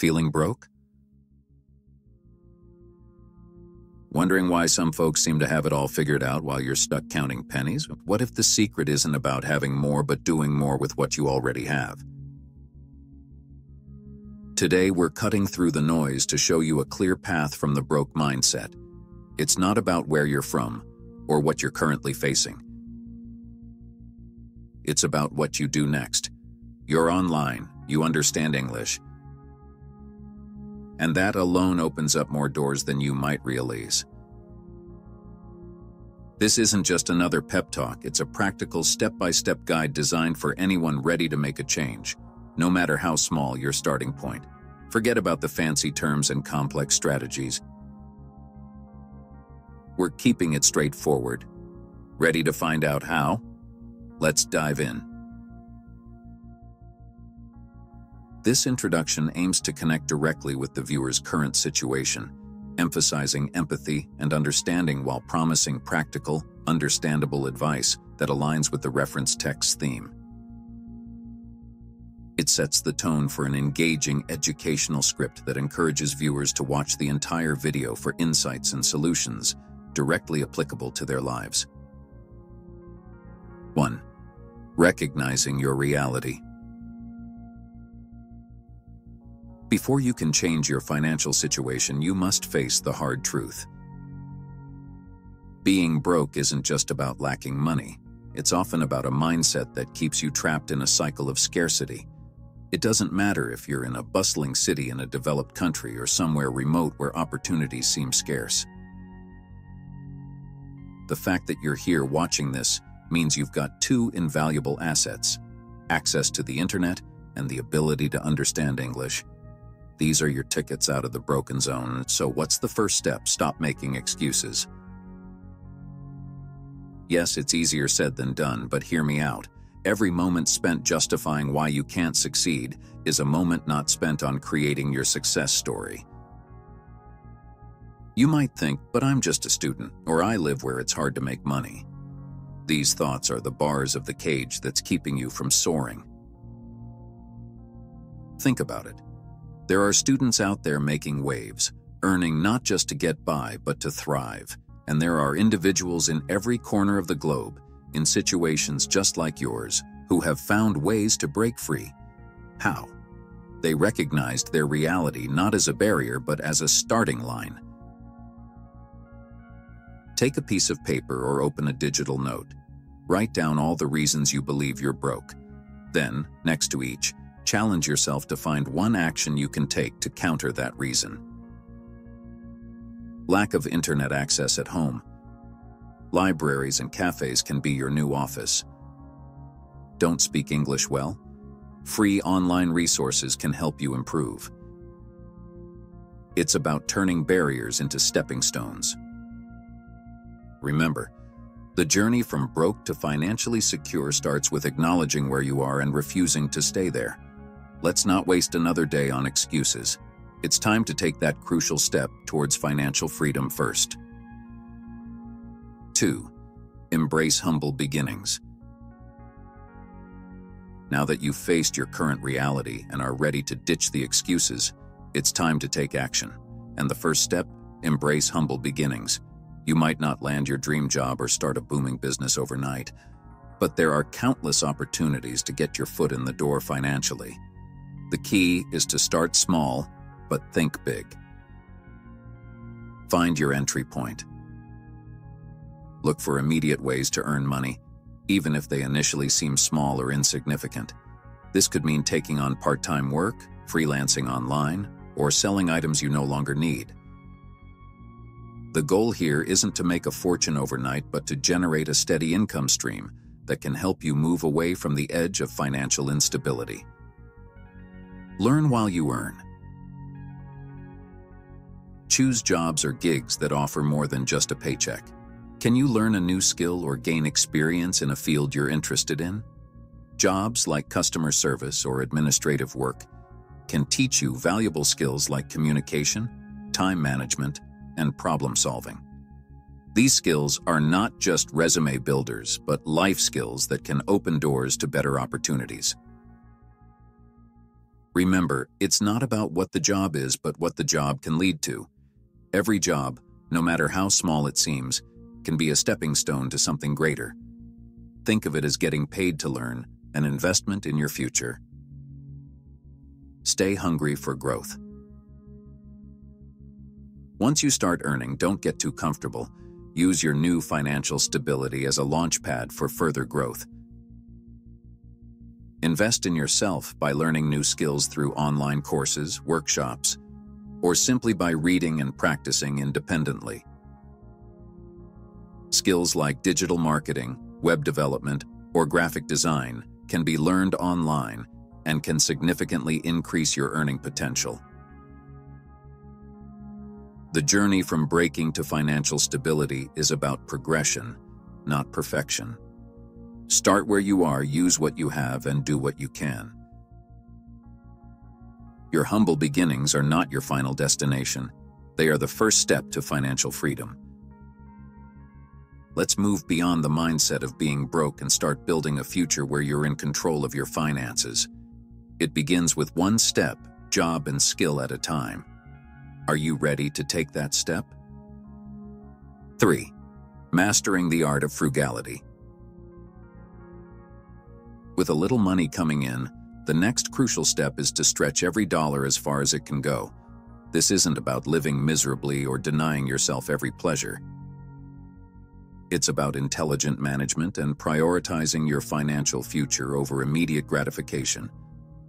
Feeling broke? Wondering why some folks seem to have it all figured out while you're stuck counting pennies? What if the secret isn't about having more but doing more with what you already have? Today, we're cutting through the noise to show you a clear path from the broke mindset. It's not about where you're from or what you're currently facing. It's about what you do next. You're online, you understand English, and that alone opens up more doors than you might realize. This isn't just another pep talk, it's a practical step-by-step guide designed for anyone ready to make a change, no matter how small your starting point. Forget about the fancy terms and complex strategies. We're keeping it straightforward. Ready to find out how? Let's dive in. This introduction aims to connect directly with the viewer's current situation, emphasizing empathy and understanding while promising practical, understandable advice that aligns with the reference text's theme. It sets the tone for an engaging educational script that encourages viewers to watch the entire video for insights and solutions directly applicable to their lives. 1. Recognizing your reality. Before you can change your financial situation, you must face the hard truth. Being broke isn't just about lacking money. It's often about a mindset that keeps you trapped in a cycle of scarcity. It doesn't matter if you're in a bustling city in a developed country or somewhere remote where opportunities seem scarce. The fact that you're here watching this means you've got two invaluable assets: access to the internet and the ability to understand English. These are your tickets out of the broken zone. So what's the first step? Stop making excuses. Yes, it's easier said than done, but hear me out. Every moment spent justifying why you can't succeed is a moment not spent on creating your success story. You might think, but I'm just a student, or I live where it's hard to make money. These thoughts are the bars of the cage that's keeping you from soaring. Think about it. There are students out there making waves, earning not just to get by, but to thrive. And there are individuals in every corner of the globe, in situations just like yours, who have found ways to break free. How? They recognized their reality not as a barrier, but as a starting line. Take a piece of paper or open a digital note. Write down all the reasons you believe you're broke. Then, next to each, challenge yourself to find one action you can take to counter that reason. Lack of internet access at home. Libraries and cafes can be your new office. Don't speak English well? Free online resources can help you improve. It's about turning barriers into stepping stones. Remember, the journey from broke to financially secure starts with acknowledging where you are and refusing to stay there. Let's not waste another day on excuses. It's time to take that crucial step towards financial freedom first. 2. Embrace humble beginnings. Now that you've faced your current reality and are ready to ditch the excuses, it's time to take action. And the first step, embrace humble beginnings. You might not land your dream job or start a booming business overnight, but there are countless opportunities to get your foot in the door financially. The key is to start small, but think big. Find your entry point. Look for immediate ways to earn money, even if they initially seem small or insignificant. This could mean taking on part-time work, freelancing online, or selling items you no longer need. The goal here isn't to make a fortune overnight, but to generate a steady income stream that can help you move away from the edge of financial instability. Learn while you earn. Choose jobs or gigs that offer more than just a paycheck. Can you learn a new skill or gain experience in a field you're interested in? Jobs like customer service or administrative work can teach you valuable skills like communication, time management, and problem solving. These skills are not just resume builders, but life skills that can open doors to better opportunities. Remember, it's not about what the job is, but what the job can lead to. Every job, no matter how small it seems, can be a stepping stone to something greater. Think of it as getting paid to learn, an investment in your future. Stay hungry for growth. Once you start earning, don't get too comfortable. Use your new financial stability as a launchpad for further growth. Invest in yourself by learning new skills through online courses, workshops, or simply by reading and practicing independently. Skills like digital marketing, web development, or graphic design can be learned online and can significantly increase your earning potential. The journey from breaking to financial stability is about progression, not perfection. Start where you are, use what you have, and do what you can. Your humble beginnings are not your final destination. They are the first step to financial freedom. Let's move beyond the mindset of being broke and start building a future where you're in control of your finances. It begins with one step, job and skill at a time. Are you ready to take that step? 3. Mastering the art of frugality. With a little money coming in, the next crucial step is to stretch every dollar as far as it can go. This isn't about living miserably or denying yourself every pleasure. It's about intelligent management and prioritizing your financial future over immediate gratification.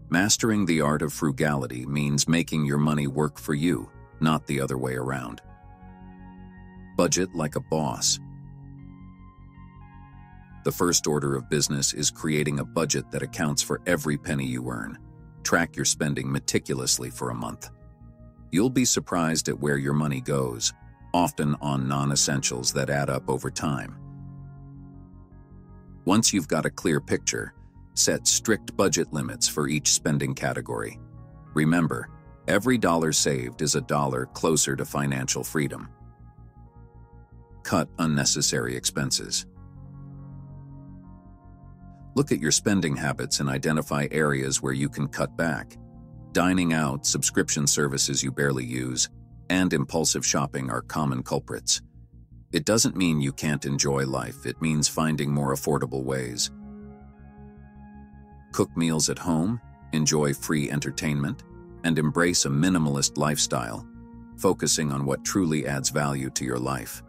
Mastering the art of frugality means making your money work for you, not the other way around. Budget like a boss. The first order of business is creating a budget that accounts for every penny you earn. Track your spending meticulously for a month. You'll be surprised at where your money goes, often on non-essentials that add up over time. Once you've got a clear picture, set strict budget limits for each spending category. Remember, every dollar saved is a dollar closer to financial freedom. Cut unnecessary expenses. Look at your spending habits and identify areas where you can cut back. Dining out, subscription services you barely use, and impulsive shopping are common culprits. It doesn't mean you can't enjoy life, it means finding more affordable ways. Cook meals at home, enjoy free entertainment, and embrace a minimalist lifestyle, focusing on what truly adds value to your life.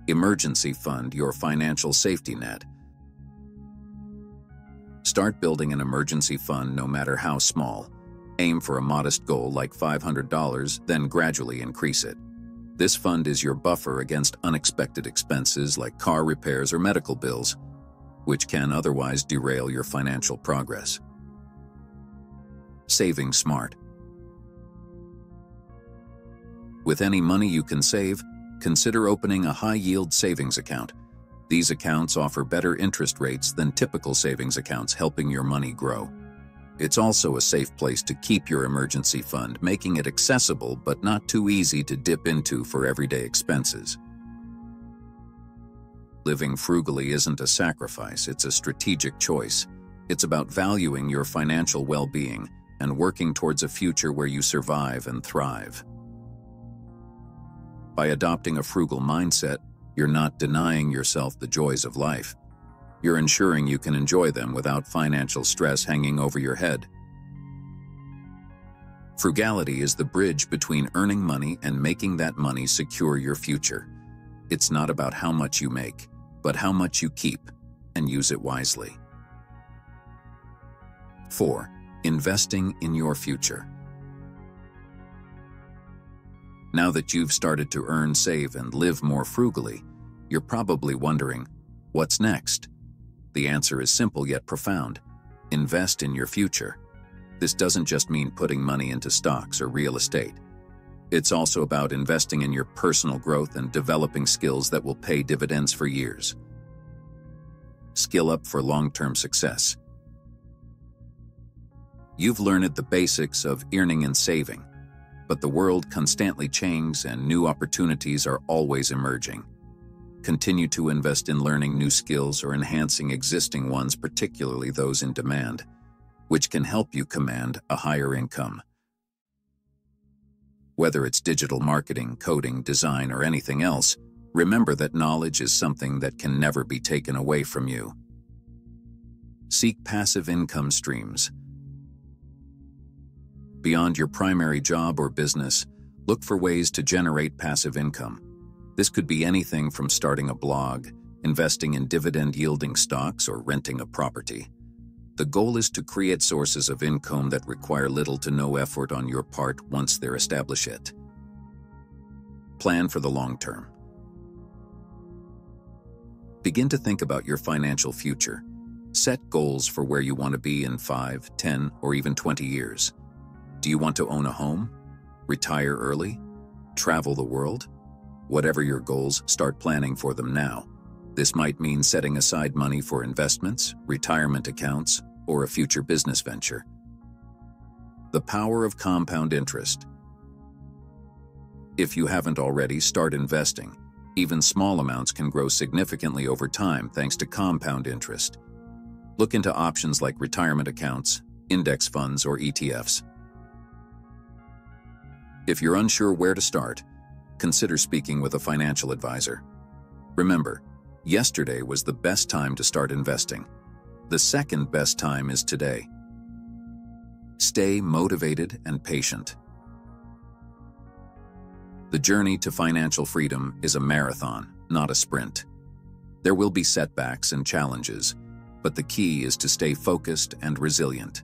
Emergency fund your financial safety net. Start building an emergency fund no matter how small. Aim for a modest goal like $500, then gradually increase it. This fund is your buffer against unexpected expenses like car repairs or medical bills, which can otherwise derail your financial progress. Saving smart. With any money you can save, consider opening a high-yield savings account. These accounts offer better interest rates than typical savings accounts, helping your money grow. It's also a safe place to keep your emergency fund, making it accessible but not too easy to dip into for everyday expenses. Living frugally isn't a sacrifice, it's a strategic choice. It's about valuing your financial well-being and working towards a future where you survive and thrive. By adopting a frugal mindset, you're not denying yourself the joys of life. You're ensuring you can enjoy them without financial stress hanging over your head. Frugality is the bridge between earning money and making that money secure your future. It's not about how much you make, but how much you keep, and use it wisely. 4. Investing in your future. Now that you've started to earn, save, and live more frugally, you're probably wondering, what's next? The answer is simple yet profound. Invest in your future. This doesn't just mean putting money into stocks or real estate. It's also about investing in your personal growth and developing skills that will pay dividends for years. Skill up for long-term success. You've learned the basics of earning and saving, but the world constantly changes and new opportunities are always emerging. Continue to invest in learning new skills or enhancing existing ones, particularly those in demand. which can help you command a higher income. Whether it's digital marketing, coding, design, or anything else, remember that knowledge is something that can never be taken away from you. Seek passive income streams. Beyond your primary job or business, look for ways to generate passive income. This could be anything from starting a blog, investing in dividend-yielding stocks, or renting a property. The goal is to create sources of income that require little to no effort on your part once they're established. Plan for the long term. Begin to think about your financial future. Set goals for where you want to be in 5, 10, or even 20 years. Do you want to own a home? Retire early? Travel the world? Whatever your goals, start planning for them now. This might mean setting aside money for investments, retirement accounts, or a future business venture. The power of compound interest. If you haven't already, start investing. Even small amounts can grow significantly over time thanks to compound interest. Look into options like retirement accounts, index funds, or ETFs. If you're unsure where to start, consider speaking with a financial advisor. Remember, yesterday was the best time to start investing. The second best time is today. Stay motivated and patient. The journey to financial freedom is a marathon, not a sprint. There will be setbacks and challenges, but the key is to stay focused and resilient.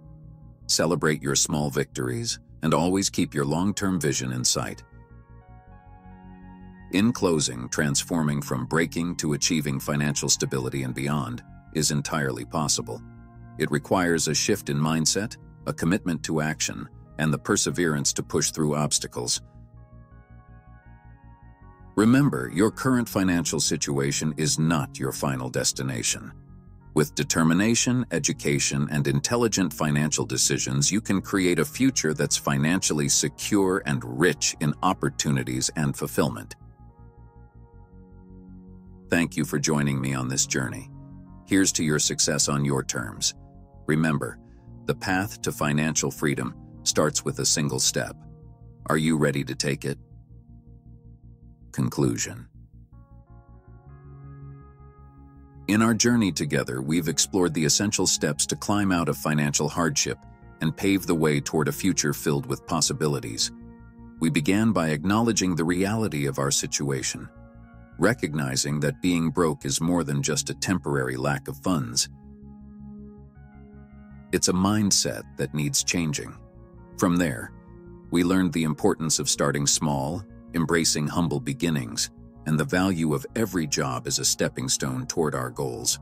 Celebrate your small victories and always keep your long-term vision in sight. In closing, transforming from breaking to achieving financial stability and beyond is entirely possible. It requires a shift in mindset, a commitment to action, and the perseverance to push through obstacles. Remember, your current financial situation is not your final destination. With determination, education, and intelligent financial decisions, you can create a future that's financially secure and rich in opportunities and fulfillment. Thank you for joining me on this journey. Here's to your success on your terms. Remember, the path to financial freedom starts with a single step. Are you ready to take it? Conclusion. In our journey together, we've explored the essential steps to climb out of financial hardship and pave the way toward a future filled with possibilities. We began by acknowledging the reality of our situation, recognizing that being broke is more than just a temporary lack of funds. It's a mindset that needs changing. From there, we learned the importance of starting small, embracing humble beginnings, and the value of every job as a stepping stone toward our goals.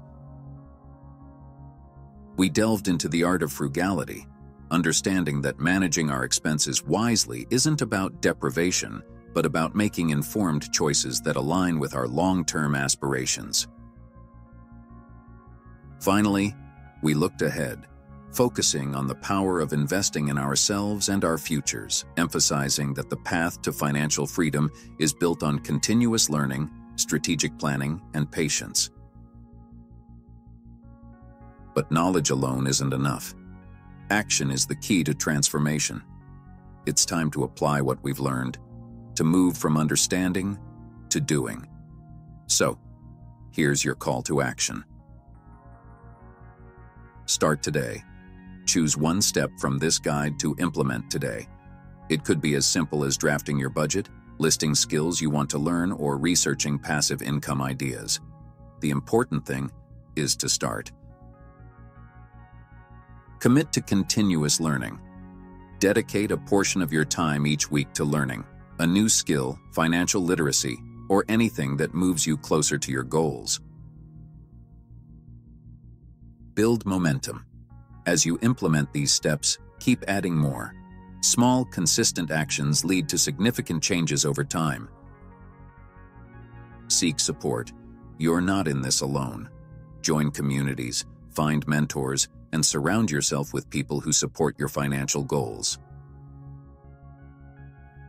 We delved into the art of frugality, understanding that managing our expenses wisely isn't about deprivation, but about making informed choices that align with our long-term aspirations. Finally, we looked ahead, focusing on the power of investing in ourselves and our futures, emphasizing that the path to financial freedom is built on continuous learning, strategic planning, and patience. But knowledge alone isn't enough. Action is the key to transformation. It's time to apply what we've learned, to move from understanding to doing. So, here's your call to action. Start today. Choose one step from this guide to implement today. It could be as simple as drafting your budget, listing skills you want to learn, or researching passive income ideas. The important thing is to start. Commit to continuous learning. Dedicate a portion of your time each week to learning a new skill, financial literacy, or anything that moves you closer to your goals. Build momentum. As you implement these steps, keep adding more. Small, consistent actions lead to significant changes over time. Seek support. You're not in this alone. Join communities, find mentors, and surround yourself with people who support your financial goals.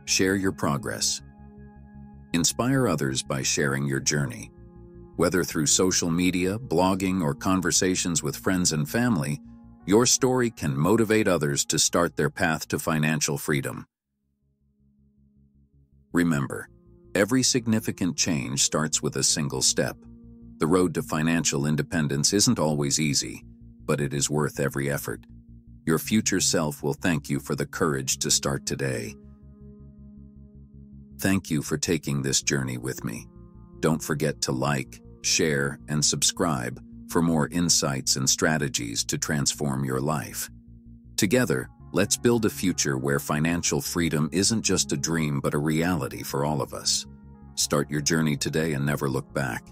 Share your progress. Inspire others by sharing your journey. Whether through social media, blogging, or conversations with friends and family, Your story can motivate others to start their path to financial freedom. Remember, every significant change starts with a single step. The road to financial independence isn't always easy, but it is worth every effort. Your future self will thank you for the courage to start today. Thank you for taking this journey with me. Don't forget to like, share, and subscribe for more insights and strategies to transform your life. Together, let's build a future where financial freedom isn't just a dream but a reality for all of us. Start your journey today and never look back.